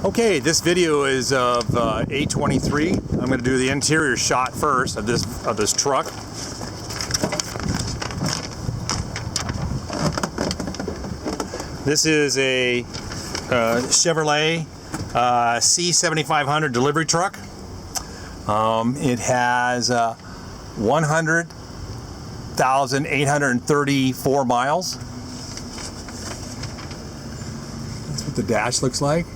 Okay, this video is of A23. I'm going to do the interior shot first of this truck. This is a Chevrolet C7500 delivery truck. It has 100,834 miles. That's what the dash looks like.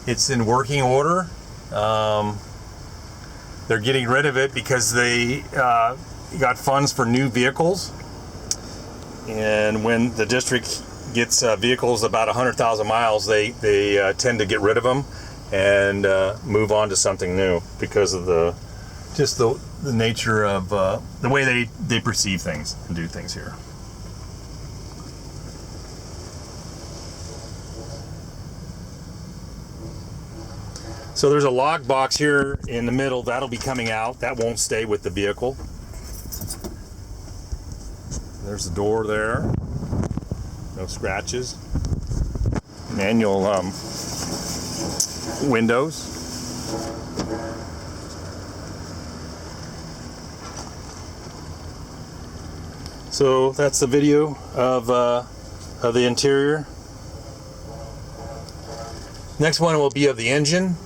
It's in working order. They're getting rid of it because they got funds for new vehicles. And when the district gets vehicles about 100,000 miles, they tend to get rid of them and move on to something new because of the nature of the way they perceive things and do things here. So there's a log box here in the middle that'll be coming out. That won't stay with the vehicle. There's the door there. No scratches. Manual windows. So that's the video of the interior. Next one will be of the engine.